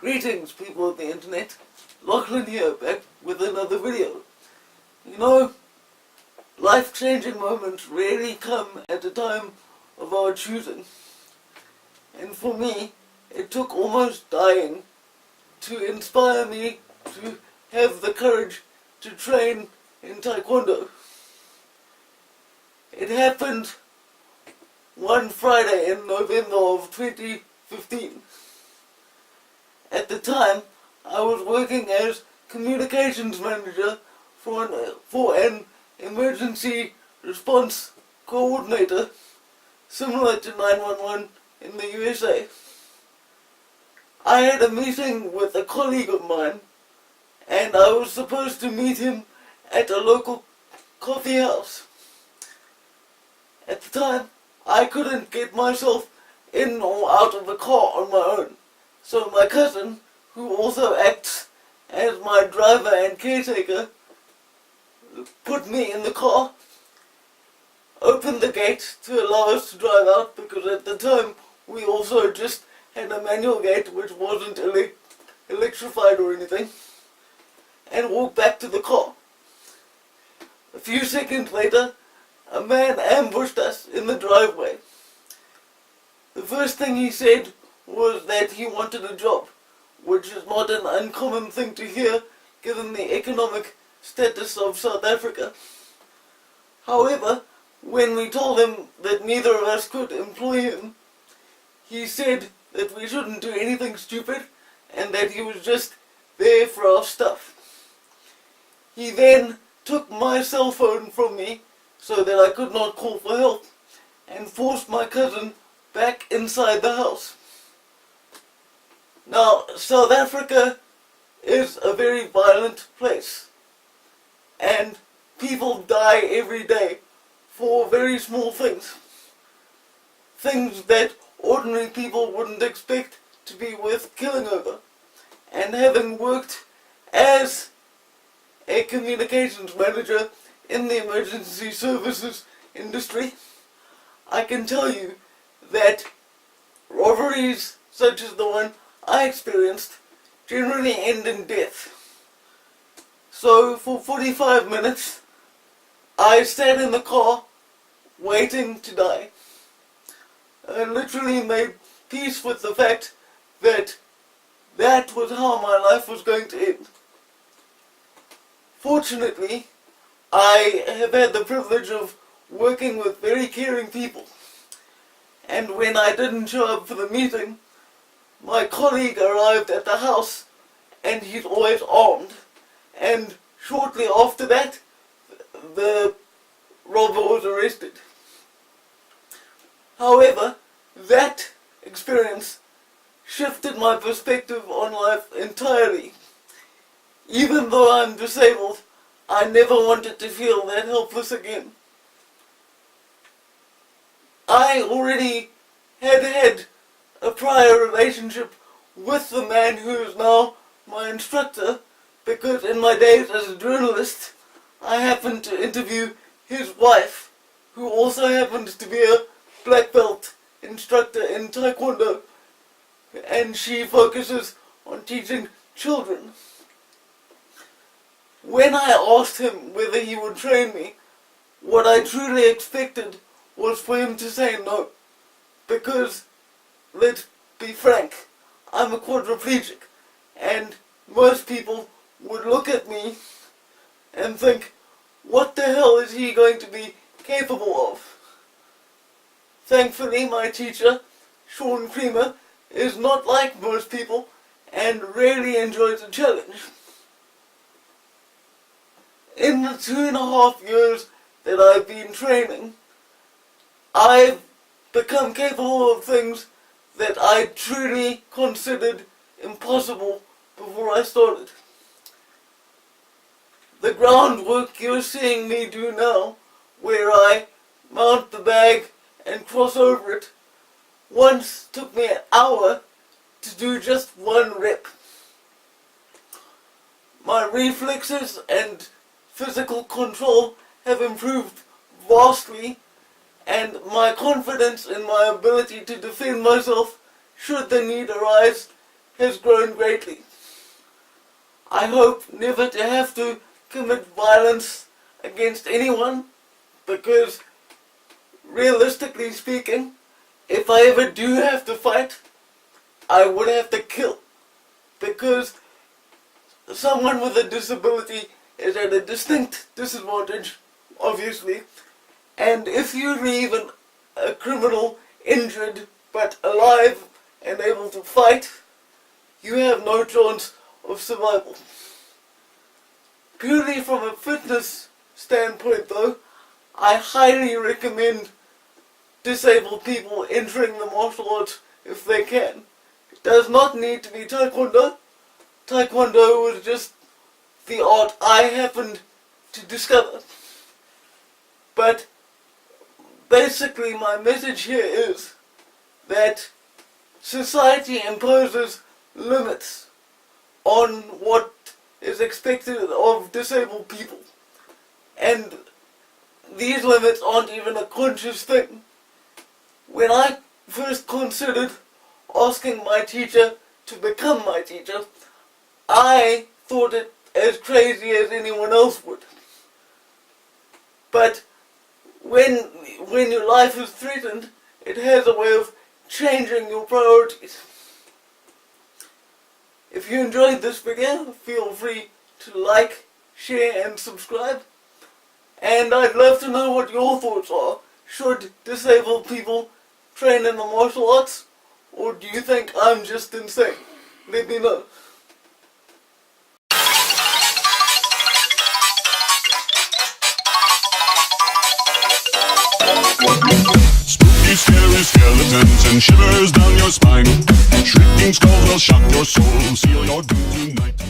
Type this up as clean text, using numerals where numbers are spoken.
Greetings, people of the internet. Lachlan here, back with another video. You know, life-changing moments rarely come at a time of our choosing. And for me, it took almost dying to inspire me to have the courage to train in Taekwondo. It happened one Friday in November of 2015. At the time, I was working as communications manager for an emergency response coordinator, similar to 911 in the USA. I had a meeting with a colleague of mine, and I was supposed to meet him at a local coffee house. At the time, I couldn't get myself in or out of the car on my own, so my cousin, who also acts as my driver and caretaker, put me in the car, opened the gate to allow us to drive out, because at the time we also just had a manual gate which wasn't electrified or anything, and walked back to the car. A few seconds later, a man ambushed us in the driveway. The first thing he said was that he wanted a job, which is not an uncommon thing to hear given the economic status of South Africa. However, when we told him that neither of us could employ him, he said that we shouldn't do anything stupid and that he was just there for our stuff. He then took my cell phone from me so that I could not call for help and forced my cousin back inside the house. Now, South Africa is a very violent place, and people die every day for very small things. Things that ordinary people wouldn't expect to be worth killing over. And having worked as a communications manager in the emergency services industry, I can tell you that robberies such as the one I experienced generally end in death. So for 45 minutes, I sat in the car waiting to die. I literally made peace with the fact that that was how my life was going to end. Fortunately, I have had the privilege of working with very caring people. And when I didn't show up for the meeting, my colleague arrived at the house, and he's always armed. And shortly after that, the robber was arrested. However, that experience shifted my perspective on life entirely. Even though I'm disabled, I never wanted to feel that helpless again. I already had a prior relationship with the man who is now my instructor, because in my days as a journalist, I happened to interview his wife, who also happens to be a black belt instructor in Taekwondo, and she focuses on teaching children. When I asked him whether he would train me, what I truly expected was for him to say no, because, let's be frank, I'm a quadriplegic, and most people would look at me and think, what the hell is he going to be capable of? Thankfully, my teacher, Sean Creamer, is not like most people and rarely enjoys a challenge. In the 2.5 years that I've been training, I've become capable of things that I truly considered impossible before I started. The groundwork you're seeing me do now, where I mount the bag and cross over it, once took me an hour to do just one rep. My reflexes and physical control have improved vastly, and my confidence in my ability to defend myself should the need arise has grown greatly. I hope never to have to commit violence against anyone, because realistically speaking, if I ever do have to fight, I would have to kill, because someone with a disability is at a distinct disadvantage, obviously, and if you leave a criminal injured but alive and able to fight, you have no chance of survival. Purely from a fitness standpoint though, I highly recommend disabled people entering the martial arts if they can. It does not need to be Taekwondo. Taekwondo was just the art I happened to discover. But basically my message here is that society imposes limits on what is expected of disabled people. And these limits aren't even a conscious thing. When I first considered asking my teacher to become my teacher, I thought it as crazy as anyone else would. But when your life is threatened, it has a way of changing your priorities. If you enjoyed this video, feel free to like, share and subscribe. And I'd love to know what your thoughts are. Should disabled people train in the martial arts? Or do you think I'm just insane? Let me know. Spooky, scary skeletons and shivers down your spine. Shrieking skulls will shock your soul, seal your doom tonight.